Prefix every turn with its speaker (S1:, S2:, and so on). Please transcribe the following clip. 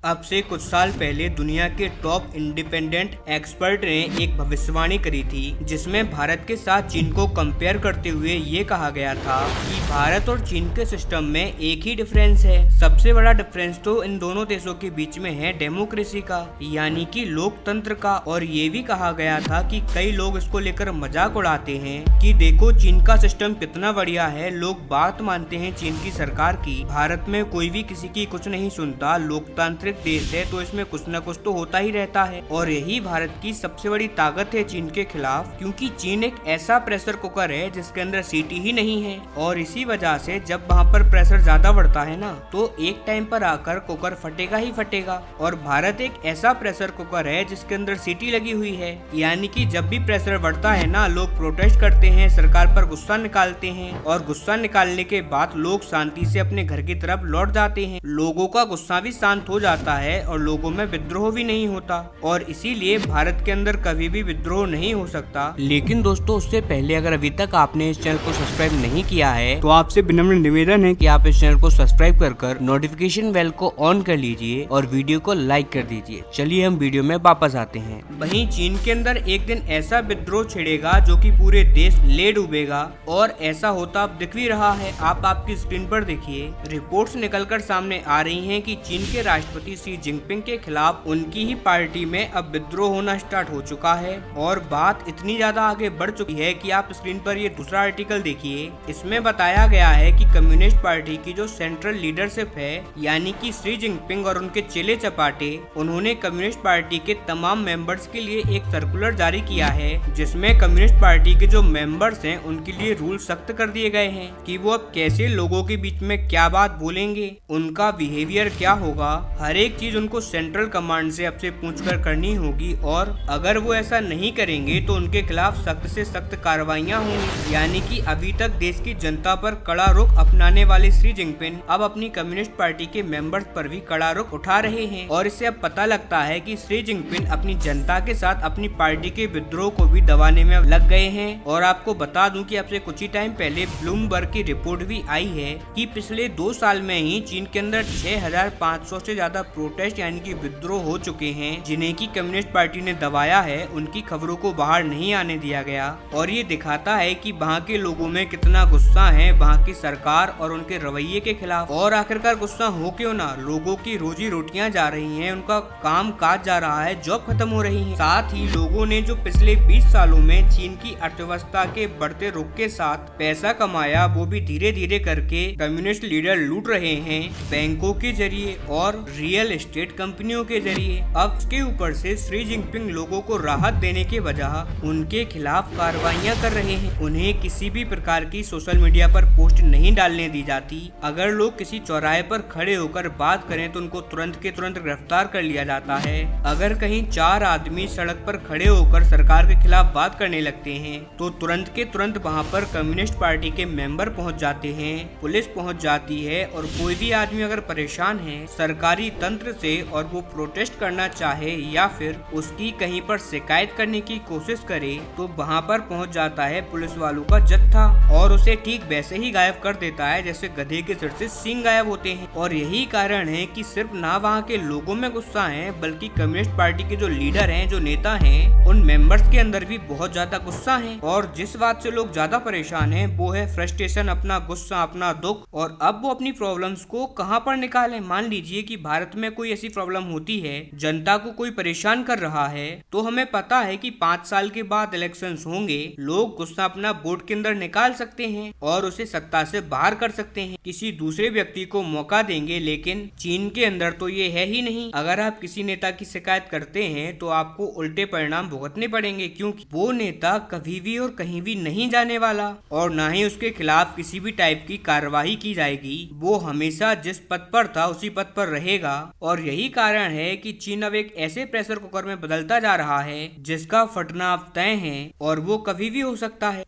S1: अब से कुछ साल पहले दुनिया के टॉप इंडिपेंडेंट एक्सपर्ट ने एक भविष्यवाणी करी थी, जिसमें भारत के साथ चीन को कंपेयर करते हुए ये कहा गया था कि भारत और चीन के सिस्टम में एक ही डिफरेंस है। सबसे बड़ा डिफरेंस तो इन दोनों देशों के बीच में है डेमोक्रेसी का, यानी कि लोकतंत्र का। और ये भी कहा गया था कि कई लोग इसको लेकर मजाक उड़ाते हैं कि देखो चीन का सिस्टम कितना बढ़िया है, लोग बात मानते हैं चीन की सरकार की, भारत में कोई भी किसी की कुछ नहीं सुनता, लोकतांत्रिक देश है तो इसमें कुछ न कुछ तो होता ही रहता है। और यही भारत की सबसे बड़ी ताकत है चीन के खिलाफ, क्योंकि चीन एक ऐसा प्रेशर कुकर है जिसके अंदर सीटी ही नहीं है। और इसी वजह से जब वहाँ पर प्रेशर ज्यादा बढ़ता है ना, तो एक टाइम पर आकर कुकर फटेगा ही फटेगा। और भारत एक ऐसा प्रेशर कुकर है जिसके अंदर सीटी लगी हुई है, यानी कि जब भी प्रेशर बढ़ता है ना, लोग प्रोटेस्ट करते हैं, सरकार पर गुस्सा निकालते हैं, और गुस्सा निकालने के बाद लोग शांति से अपने घर की तरफ लौट जाते हैं। लोगों का गुस्सा भी शांत हो जाता है और लोगों में विद्रोह भी नहीं होता, और इसीलिए भारत के अंदर कभी भी विद्रोह नहीं हो सकता। लेकिन दोस्तों, उससे पहले अगर अभी तक आपने इस चैनल को सब्सक्राइब नहीं किया है तो आपसे विनम्र निवेदन है कि आप इस चैनल को सब्सक्राइब कर नोटिफिकेशन बेल को ऑन कर लीजिए और वीडियो को लाइक कर दीजिए। चलिए हम वीडियो में वापस आते हैं। वहीं चीन के अंदर एक दिन ऐसा विद्रोह छिड़ेगा जो कि पूरे देश ले डूबेगा, और ऐसा होता अब दिख भी रहा है। आप आपकी स्क्रीन पर देखिए, रिपोर्ट्स निकलकर सामने आ रही हैं कि चीन के राष्ट्रपति शी जिनपिंग के खिलाफ उनकी ही पार्टी में अब विद्रोह होना स्टार्ट हो चुका है। और बात इतनी ज्यादा आगे बढ़ चुकी है कि आप स्क्रीन पर ये दूसरा आर्टिकल देखिए। इसमें बताया गया है कि कम्युनिस्ट पार्टी की जो सेंट्रल लीडरशिप है, यानी कि शी जिनपिंग और उनके चेले चपाटे, उन्होंने कम्युनिस्ट पार्टी के तमाम मेंबर्स के लिए एक सर्कुलर जारी किया है, जिसमें कम्युनिस्ट पार्टी के जो मेंबर्स हैं उनके लिए रूल सख्त कर दिए गए हैं कि वो अब कैसे लोगों के बीच में क्या बात बोलेंगे, उनका बिहेवियर क्या होगा। हर एक चीज उनको सेंट्रल कमांड से अब से पूछकर करनी होगी, और अगर वो ऐसा नहीं करेंगे तो उनके खिलाफ सख्त से सख्त कार्रवाइयां होंगी। यानी कि अभी तक देश की जनता पर कड़ा रुख अपनाने वाले शी जिनपिंग अब अपनी कम्युनिस्ट पार्टी के मेंबर्स पर भी कड़ा रुख उठा रहे हैं। और इससे अब पता लगता है कि शी जिनपिंग अपनी जनता के साथ अपनी पार्टी के विद्रोह को भी दबाने में लग गए हैं। और आपको बता दूं कि अब से कुछ ही टाइम पहले ब्लूमबर्ग की रिपोर्ट भी आई है कि पिछले 2 साल में ही चीन के अंदर 6500 से ज्यादा प्रोटेस्ट यानी कि विद्रोह हो चुके हैं, जिन्हें की कम्युनिस्ट पार्टी ने दबाया है। उनकी खबरों को बाहर नहीं आने दिया गया, और ये दिखाता है कि वहाँ के लोगों में कितना गुस्सा है वहाँ की सरकार और उनके रवैये के खिलाफ। और आखिरकार गुस्सा हो क्यों ना, लोगों की रोजी रोटियां जा रही हैं, उनका काम काज जा रहा है, जॉब खत्म हो रही है। साथ ही लोगों ने जो पिछले 20 सालों में चीन की अर्थव्यवस्था के बढ़ते रुख के साथ पैसा कमाया, वो भी धीरे धीरे करके कम्युनिस्ट लीडर लूट रहे हैं, बैंकों के जरिए और रियल एस्टेट कंपनियों के जरिए। अब इसके ऊपर से शी जिनपिंग लोगों को राहत देने के बजाय उनके खिलाफ कार्रवाइयां कर रहे हैं। उन्हें किसी भी प्रकार की सोशल मीडिया पर पोस्ट नहीं डालने दी जाती। अगर लोग किसी चौराहे पर खड़े होकर बात करें तो उनको तुरंत के तुरंत गिरफ्तार कर लिया जाता है। अगर कहीं 4 आदमी सड़क पर खड़े होकर सरकार के खिलाफ बात करने लगते हैं तो तुरंत के तुरंत वहाँ पर कम्युनिस्ट पार्टी के मेंबर पहुँच जाते हैं, पुलिस पहुँच जाती है। और कोई भी आदमी अगर परेशान है सरकारी तंत्र से और वो प्रोटेस्ट करना चाहे या फिर उसकी कहीं पर शिकायत करने की कोशिश करे, तो वहाँ पर पहुँच जाता है पुलिस वालों का जत्था, और उसे ठीक वैसे ही गायब कर देता है जैसे गधे के सिर से सींग गायब होते हैं। और यही कारण है कि सिर्फ ना वहाँ के लोगों में गुस्सा है, बल्कि कम्युनिस्ट पार्टी के जो लीडर हैं, जो नेता हैं, उन मेंबर्स के अंदर भी बहुत ज्यादा गुस्सा है। और जिस बात से लोग ज्यादा परेशान हैं वो है फ्रस्ट्रेशन, अपना गुस्सा, अपना दुख। और अब वो अपनी प्रॉब्लम्स को कहाँ पर निकालें। मान लीजिए कि भारत में कोई ऐसी प्रॉब्लम होती है, जनता को कोई परेशान कर रहा है, तो हमें पता है कि 5 साल के बाद इलेक्शंस होंगे, लोग गुस्सा अपना वोट के अंदर निकाल सकते हैं और उसे सत्ता से बाहर कर सकते हैं, किसी दूसरे व्यक्ति को मौका देंगे। लेकिन चीन के अंदर तो ये है ही नहीं। अगर आप किसी नेता की शिकायत करते हैं तो आपको उल्टे परिणाम भुगतने पड़ेंगे, क्योंकि वो नेता कभी भी और कहीं भी नहीं जाने वाला, और ना ही उसके खिलाफ किसी भी टाइप की कार्रवाई की जाएगी। वो हमेशा जिस पद पर था उसी पद पर रहेगा। और यही कारण है कि चीन अब एक ऐसे प्रेशर कुकर में बदलता जा रहा है जिसका फटना अब तय है, और वो कभी भी हो सकता है।